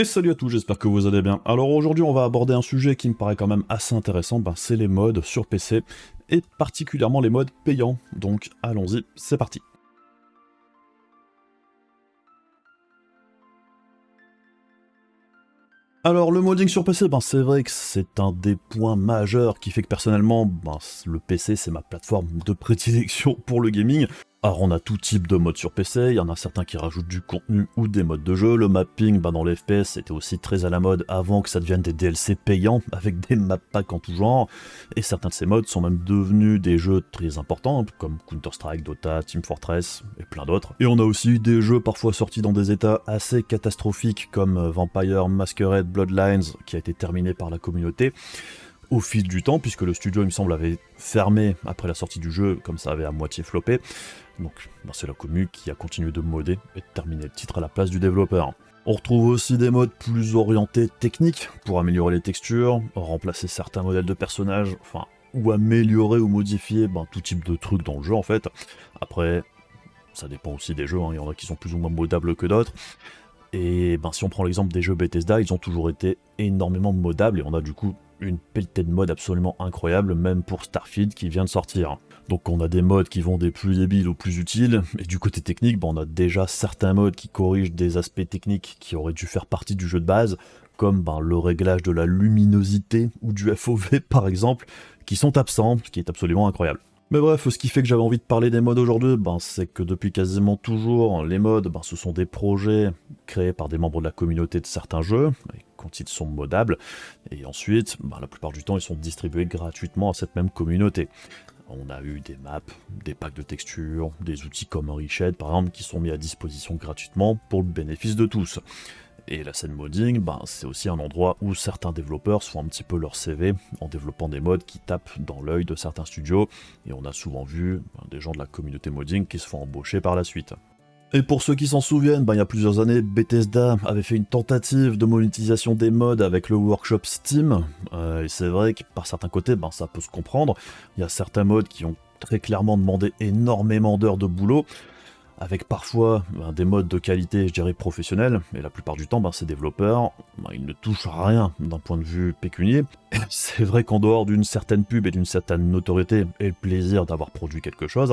Et salut à tous, j'espère que vous allez bien. Alors aujourd'hui on va aborder un sujet qui me paraît quand même assez intéressant, c'est les mods sur PC, et particulièrement les mods payants, donc allons-y, c'est parti. Alors le modding sur PC, c'est vrai que c'est un des points majeurs qui fait que personnellement, le PC c'est ma plateforme de prédilection pour le gaming. Alors on a tout type de mods sur PC, il y en a certains qui rajoutent du contenu ou des modes de jeu, le mapping dans les FPS c'était aussi très à la mode avant que ça devienne des DLC payants avec des map packs en tout genre, et certains de ces mods sont même devenus des jeux très importants comme Counter-Strike, Dota, Team Fortress et plein d'autres. Et on a aussi des jeux parfois sortis dans des états assez catastrophiques comme Vampire Masquerade Bloodlines qui a été terminé par la communauté au fil du temps, puisque le studio, il me semble, avait fermé après la sortie du jeu, comme ça avait à moitié floppé. Donc c'est la commu qui a continué de modder et de terminer le titre à la place du développeur. On retrouve aussi des modes plus orientés techniques, pour améliorer les textures, remplacer certains modèles de personnages, ou améliorer ou modifier tout type de trucs dans le jeu en fait. Après, ça dépend aussi des jeux, il y en a qui sont plus ou moins modables que d'autres. Et si on prend l'exemple des jeux Bethesda, ils ont toujours été énormément modables, et on a du coup une pelletée de mods absolument incroyable, même pour Starfield qui vient de sortir. Donc on a des mods qui vont des plus débiles aux plus utiles, et du côté technique, on a déjà certains mods qui corrigent des aspects techniques qui auraient dû faire partie du jeu de base, comme le réglage de la luminosité ou du FOV par exemple, qui sont absents, ce qui est absolument incroyable. Mais bref, ce qui fait que j'avais envie de parler des mods aujourd'hui, c'est que depuis quasiment toujours, les mods, ce sont des projets créés par des membres de la communauté de certains jeux, quand ils sont modables, et ensuite, la plupart du temps, ils sont distribués gratuitement à cette même communauté. On a eu des maps, des packs de textures, des outils comme Riched par exemple, qui sont mis à disposition gratuitement pour le bénéfice de tous. Et la scène modding, c'est aussi un endroit où certains développeurs se font un petit peu leur CV en développant des mods qui tapent dans l'œil de certains studios, et on a souvent vu des gens de la communauté modding qui se font embaucher par la suite. Et pour ceux qui s'en souviennent, il y a plusieurs années, Bethesda avait fait une tentative de monétisation des mods avec le workshop Steam, et c'est vrai que par certains côtés, ça peut se comprendre. Il y a certains mods qui ont très clairement demandé énormément d'heures de boulot, avec parfois des modes de qualité, je dirais, professionnels, et la plupart du temps, ces développeurs, ils ne touchent à rien d'un point de vue pécunier. C'est vrai qu'en dehors d'une certaine pub et d'une certaine notoriété, et le plaisir d'avoir produit quelque chose,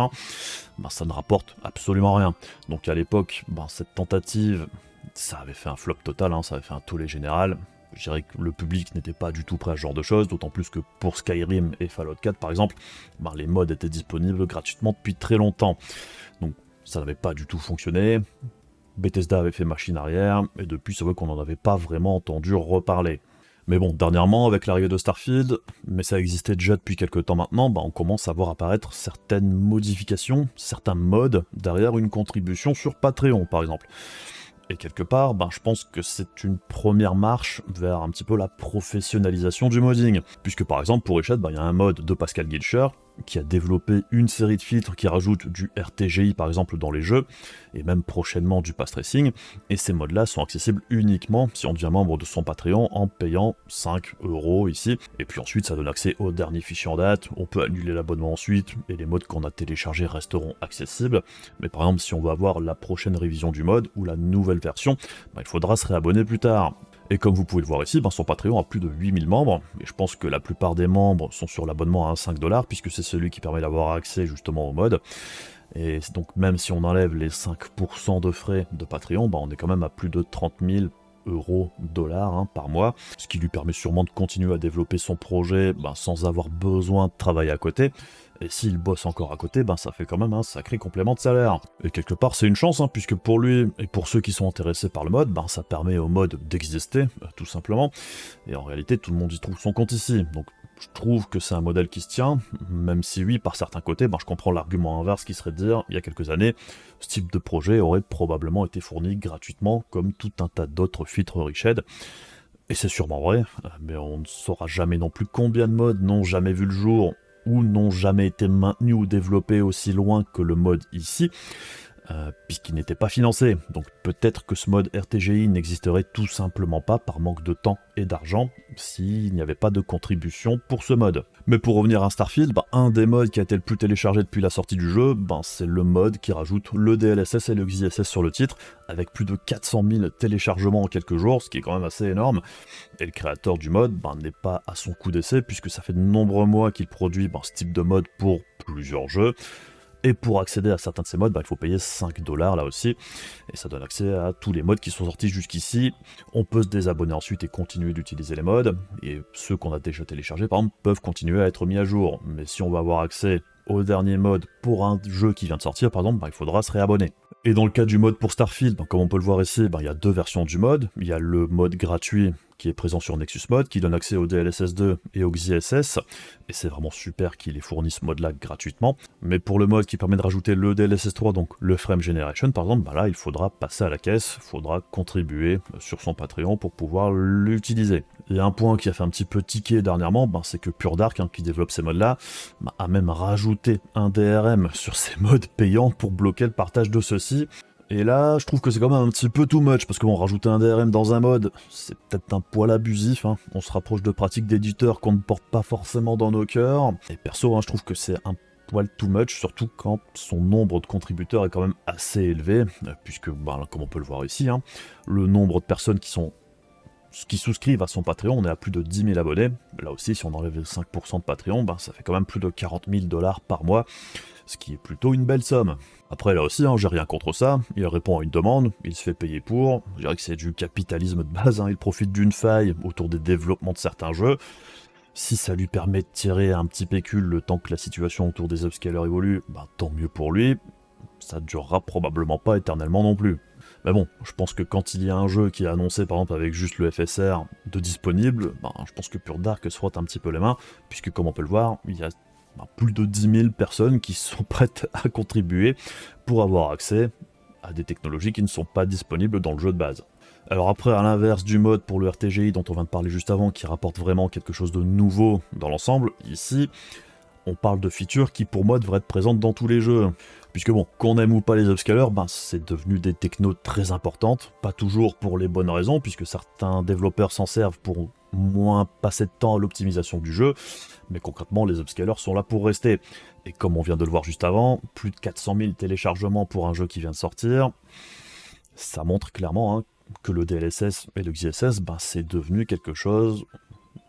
ça ne rapporte absolument rien. Donc à l'époque, cette tentative, ça avait fait un flop total, ça avait fait un tollé général. Je dirais que le public n'était pas du tout prêt à ce genre de choses, d'autant plus que pour Skyrim et Fallout 4 par exemple, les mods étaient disponibles gratuitement depuis très longtemps. Donc ça n'avait pas du tout fonctionné, Bethesda avait fait machine arrière, et depuis c'est vrai qu'on n'en avait pas vraiment entendu reparler. Mais bon, dernièrement, avec l'arrivée de Starfield, mais ça existait déjà depuis quelques temps maintenant, on commence à voir apparaître certaines modifications, certains mods, derrière une contribution sur Patreon par exemple. Et quelque part, je pense que c'est une première marche vers un petit peu la professionnalisation du modding. Puisque par exemple, pour Riched, il y a un mod de Pascal Gilcher qui a développé une série de filtres qui rajoutent du RTGI par exemple dans les jeux, et même prochainement du pass tracing, et ces mods-là sont accessibles uniquement si on devient membre de son Patreon en payant 5€ ici, et puis ensuite ça donne accès aux derniers fichiers en date, on peut annuler l'abonnement ensuite, et les mods qu'on a téléchargés resteront accessibles, mais par exemple si on veut avoir la prochaine révision du mod, ou la nouvelle version, il faudra se réabonner plus tard. Et comme vous pouvez le voir ici, son Patreon a plus de 8000 membres, et je pense que la plupart des membres sont sur l'abonnement à 5$, puisque c'est celui qui permet d'avoir accès justement au mode. Et donc même si on enlève les 5% de frais de Patreon, on est quand même à plus de 30 000 dollars par mois, ce qui lui permet sûrement de continuer à développer son projet sans avoir besoin de travailler à côté. Et s'il bosse encore à côté, ça fait quand même un sacré complément de salaire. Et quelque part c'est une chance, puisque pour lui, et pour ceux qui sont intéressés par le mode, ça permet au mode d'exister, tout simplement. Et en réalité, tout le monde y trouve son compte ici. Donc je trouve que c'est un modèle qui se tient, même si oui, par certains côtés, je comprends l'argument inverse qui serait de dire, il y a quelques années, ce type de projet aurait probablement été fourni gratuitement, comme tout un tas d'autres filtres Riched. Et c'est sûrement vrai, mais on ne saura jamais non plus combien de modes n'ont jamais vu le jour, ou n'ont jamais été maintenus ou développés aussi loin que le mode ici. puisqu'il n'était pas financé. Donc peut-être que ce mode RTGI n'existerait tout simplement pas par manque de temps et d'argent s'il n'y avait pas de contribution pour ce mode. Mais pour revenir à Starfield, un des modes qui a été le plus téléchargé depuis la sortie du jeu, c'est le mode qui rajoute le DLSS et le XISS sur le titre, avec plus de 400 000 téléchargements en quelques jours, ce qui est quand même assez énorme. Et le créateur du mode n'est pas à son coup d'essai, puisque ça fait de nombreux mois qu'il produit ce type de mode pour plusieurs jeux. Et pour accéder à certains de ces modes, il faut payer 5$ là aussi, et ça donne accès à tous les modes qui sont sortis jusqu'ici. On peut se désabonner ensuite et continuer d'utiliser les modes, et ceux qu'on a déjà téléchargés par exemple peuvent continuer à être mis à jour. Mais si on va avoir accès au dernier mode pour un jeu qui vient de sortir par exemple, il faudra se réabonner. Et dans le cas du mode pour Starfield, comme on peut le voir ici, il y a deux versions du mode. Il y a le mode gratuit qui est présent sur Nexus Mode, qui donne accès au DLSS 2 et au XISS, et c'est vraiment super qu'il ait fourni ce mode-là gratuitement. Mais pour le mode qui permet de rajouter le DLSS 3, donc le Frame Generation par exemple, là il faudra passer à la caisse, il faudra contribuer sur son Patreon pour pouvoir l'utiliser. Et un point qui a fait un petit peu tiquer dernièrement, c'est que Pure Dark, qui développe ces modes-là, a même rajouté un DRM sur ces modes payants pour bloquer le partage de ceux-ci. Et là, je trouve que c'est quand même un petit peu too much, parce que rajouter un DRM dans un mode, c'est peut-être un poil abusif, on se rapproche de pratiques d'éditeurs qu'on ne porte pas forcément dans nos cœurs. Et perso, je trouve que c'est un poil too much, surtout quand son nombre de contributeurs est quand même assez élevé, puisque, comme on peut le voir ici, le nombre de personnes qui souscrivent à son Patreon, on est à plus de 10 000 abonnés. Là aussi, si on enlève les 5% de Patreon, ça fait quand même plus de 40 000$ par mois, ce qui est plutôt une belle somme. Après, là aussi, j'ai rien contre ça, il répond à une demande, il se fait payer pour, je dirais que c'est du capitalisme de base, il profite d'une faille autour des développements de certains jeux. Si ça lui permet de tirer un petit pécule le temps que la situation autour des upscalers évolue, tant mieux pour lui, ça durera probablement pas éternellement non plus. Mais bon, je pense que quand il y a un jeu qui est annoncé par exemple avec juste le FSR de disponible, je pense que Pure Dark se frotte un petit peu les mains, puisque comme on peut le voir, il y a plus de 10 000 personnes qui sont prêtes à contribuer pour avoir accès à des technologies qui ne sont pas disponibles dans le jeu de base. Alors après, à l'inverse du mode pour le RTGI dont on vient de parler juste avant, qui rapporte vraiment quelque chose de nouveau dans l'ensemble, ici, on parle de features qui pour moi devraient être présentes dans tous les jeux. Puisque qu'on aime ou pas les upscalers, c'est devenu des technos très importantes, pas toujours pour les bonnes raisons, puisque certains développeurs s'en servent pour moins passer de temps à l'optimisation du jeu, mais concrètement les upscalers sont là pour rester. Et comme on vient de le voir juste avant, plus de 400 000 téléchargements pour un jeu qui vient de sortir, ça montre clairement que le DLSS et le XISS, c'est devenu quelque chose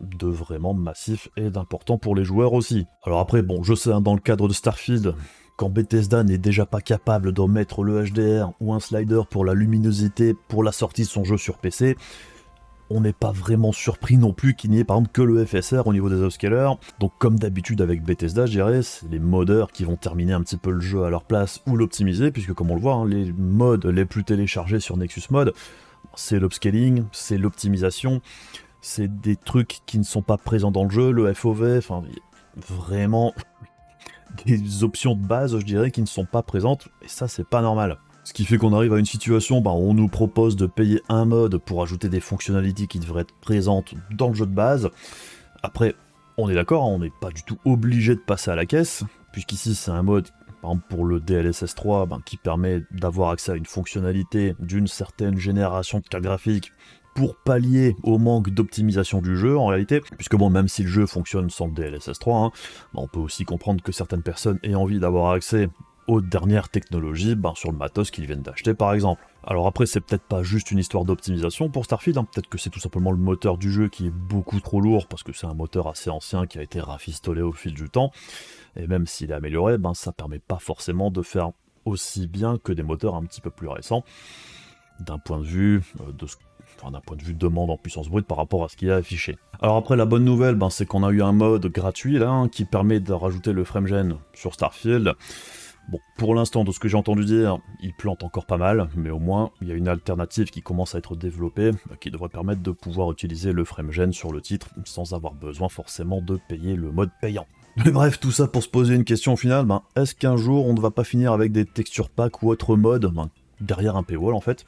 de vraiment massif et d'important pour les joueurs aussi. Alors après, je sais, dans le cadre de Starfield, quand Bethesda n'est déjà pas capable d'en mettre le HDR ou un slider pour la luminosité pour la sortie de son jeu sur PC, on n'est pas vraiment surpris non plus qu'il n'y ait par exemple que le FSR au niveau des upscalers. Donc comme d'habitude avec Bethesda, je dirais, c'est les modeurs qui vont terminer un petit peu le jeu à leur place ou l'optimiser, puisque comme on le voit, les modes les plus téléchargés sur Nexus Mode, c'est l'upscaling, c'est l'optimisation, c'est des trucs qui ne sont pas présents dans le jeu, le FOV, vraiment des options de base, je dirais, qui ne sont pas présentes, et ça c'est pas normal. Ce qui fait qu'on arrive à une situation où on nous propose de payer un mode pour ajouter des fonctionnalités qui devraient être présentes dans le jeu de base. Après, on est d'accord, on n'est pas du tout obligé de passer à la caisse, puisqu'ici c'est un mode, par exemple pour le DLSS 3, qui permet d'avoir accès à une fonctionnalité d'une certaine génération de cartes graphiques pour pallier au manque d'optimisation du jeu en réalité, puisque même si le jeu fonctionne sans le DLSS 3, on peut aussi comprendre que certaines personnes aient envie d'avoir accès aux dernières technologies sur le matos qu'ils viennent d'acheter par exemple. Alors après, c'est peut-être pas juste une histoire d'optimisation pour Starfield, peut-être que c'est tout simplement le moteur du jeu qui est beaucoup trop lourd, parce que c'est un moteur assez ancien qui a été rafistolé au fil du temps, et même s'il est amélioré, ça permet pas forcément de faire aussi bien que des moteurs un petit peu plus récents, d'un point de vue demande en puissance brute par rapport à ce qui est affiché. Alors après, la bonne nouvelle, c'est qu'on a eu un mode gratuit là, qui permet de rajouter le FrameGen sur Starfield. Bon, pour l'instant, de ce que j'ai entendu dire, il plante encore pas mal, mais au moins, il y a une alternative qui commence à être développée, qui devrait permettre de pouvoir utiliser le FrameGen sur le titre, sans avoir besoin forcément de payer le mode payant. Mais bref, tout ça pour se poser une question au final, est-ce qu'un jour on ne va pas finir avec des texture packs ou autres modes, derrière un paywall en fait,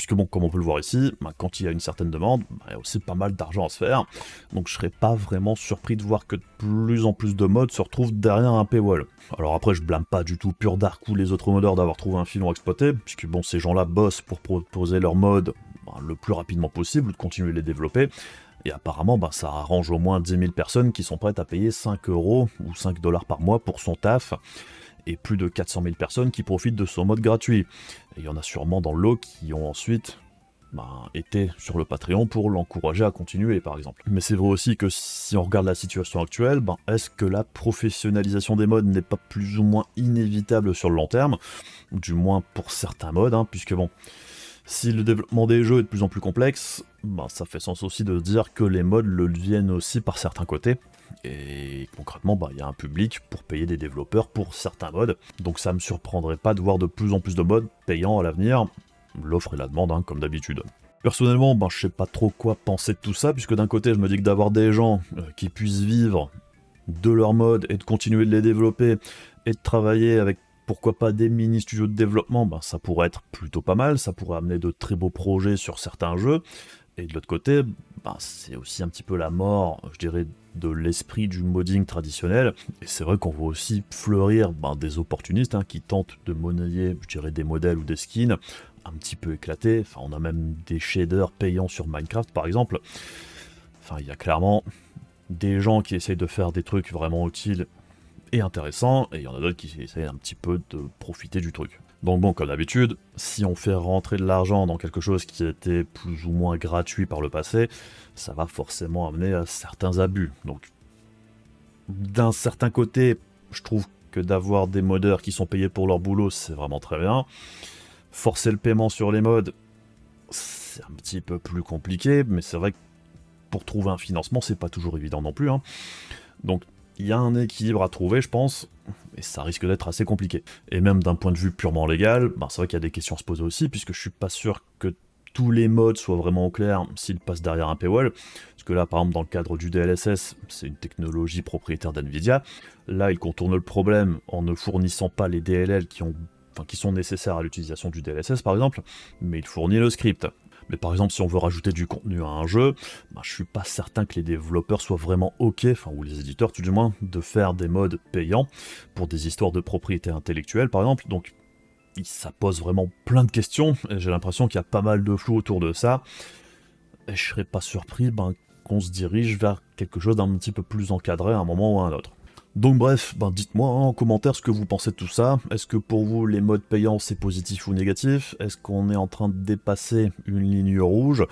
Puisque bon, comme on peut le voir ici, quand il y a une certaine demande, il y a aussi pas mal d'argent à se faire, donc je serais pas vraiment surpris de voir que de plus en plus de mods se retrouvent derrière un paywall. Alors après, je blâme pas du tout Pure Dark ou les autres modeurs d'avoir trouvé un filon à exploiter, puisque bon, ces gens-là bossent pour proposer leur mode le plus rapidement possible, de continuer à les développer, et apparemment, ça arrange au moins 10 000 personnes qui sont prêtes à payer 5 € ou 5 $ par mois pour son taf, et plus de 400 000 personnes qui profitent de son mode gratuit. Et il y en a sûrement dans le lot qui ont ensuite été sur le Patreon pour l'encourager à continuer, par exemple. Mais c'est vrai aussi que si on regarde la situation actuelle, est-ce que la professionnalisation des mods n'est pas plus ou moins inévitable sur le long terme? Du moins pour certains mods, puisque bon, si le développement des jeux est de plus en plus complexe, ça fait sens aussi de dire que les mods le deviennent aussi par certains côtés. Et concrètement, il y a un public pour payer des développeurs pour certains mods, donc ça me surprendrait pas de voir de plus en plus de mods payants à l'avenir, l'offre et la demande, comme d'habitude. Personnellement, je sais pas trop quoi penser de tout ça, puisque d'un côté, je me dis que d'avoir des gens qui puissent vivre de leurs mods et de continuer de les développer, et de travailler avec pourquoi pas des mini-studios de développement, ça pourrait être plutôt pas mal, ça pourrait amener de très beaux projets sur certains jeux, et de l'autre côté, c'est aussi un petit peu la mort, je dirais, de l'esprit du modding traditionnel, et c'est vrai qu'on voit aussi fleurir des opportunistes qui tentent de monnayer, je dirais, des modèles ou des skins un petit peu éclatés, on a même des shaders payants sur Minecraft par exemple, il y a clairement des gens qui essayent de faire des trucs vraiment utiles et intéressants, et il y en a d'autres qui essayent un petit peu de profiter du truc. Donc bon, comme d'habitude, si on fait rentrer de l'argent dans quelque chose qui était plus ou moins gratuit par le passé, ça va forcément amener à certains abus. Donc, d'un certain côté, je trouve que d'avoir des modeurs qui sont payés pour leur boulot, c'est vraiment très bien. Forcer le paiement sur les mods, c'est un petit peu plus compliqué, mais c'est vrai que pour trouver un financement, c'est pas toujours évident non plus. Donc, il y a un équilibre à trouver, je pense, et ça risque d'être assez compliqué. Et même d'un point de vue purement légal, c'est vrai qu'il y a des questions à se poser aussi, puisque je suis pas sûr que tous les mods soient vraiment au clair s'ils passent derrière un paywall, parce que là, par exemple, dans le cadre du DLSS, c'est une technologie propriétaire d'NVIDIA, là, ils contournent le problème en ne fournissant pas les DLL qui sont nécessaires à l'utilisation du DLSS, par exemple, mais ils fournissent le script. Mais par exemple, si on veut rajouter du contenu à un jeu, je suis pas certain que les développeurs soient vraiment ok, ou les éditeurs tout du moins, de faire des mods payants pour des histoires de propriété intellectuelle par exemple, donc ça pose vraiment plein de questions, et j'ai l'impression qu'il y a pas mal de flou autour de ça, et je serais pas surpris qu'on se dirige vers quelque chose d'un petit peu plus encadré à un moment ou à un autre. Donc bref, dites-moi en commentaire ce que vous pensez de tout ça. Est-ce que pour vous les mods payants c'est positif ou négatif? Est-ce qu'on est en train de dépasser une ligne rouge?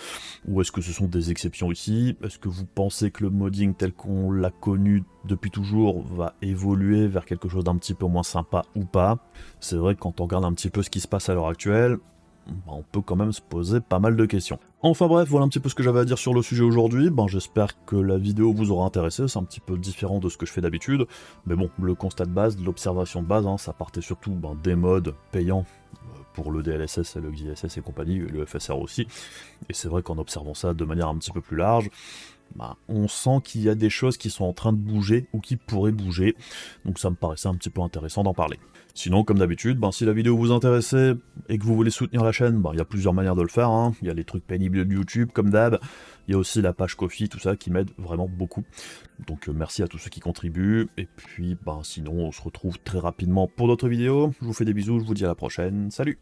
Ou est-ce que ce sont des exceptions ici? Est-ce que vous pensez que le modding tel qu'on l'a connu depuis toujours va évoluer vers quelque chose d'un petit peu moins sympa ou pas? C'est vrai que quand on regarde un petit peu ce qui se passe à l'heure actuelle, on peut quand même se poser pas mal de questions. Enfin bref, voilà un petit peu ce que j'avais à dire sur le sujet aujourd'hui. J'espère que la vidéo vous aura intéressé, c'est un petit peu différent de ce que je fais d'habitude. Mais bon, le constat de base, l'observation de base, ça partait surtout des mods payants pour le DLSS, le XISS et compagnie, et le FSR aussi. Et c'est vrai qu'en observant ça de manière un petit peu plus large, on sent qu'il y a des choses qui sont en train de bouger ou qui pourraient bouger, donc ça me paraissait un petit peu intéressant d'en parler. Sinon, comme d'habitude, si la vidéo vous intéressait et que vous voulez soutenir la chaîne, il y a plusieurs manières de le faire, il y a les trucs pénibles de YouTube comme d'hab, il y a aussi la page Ko-fi, tout ça qui m'aide vraiment beaucoup. Donc merci à tous ceux qui contribuent, et puis sinon on se retrouve très rapidement pour d'autres vidéos. Je vous fais des bisous, je vous dis à la prochaine, salut!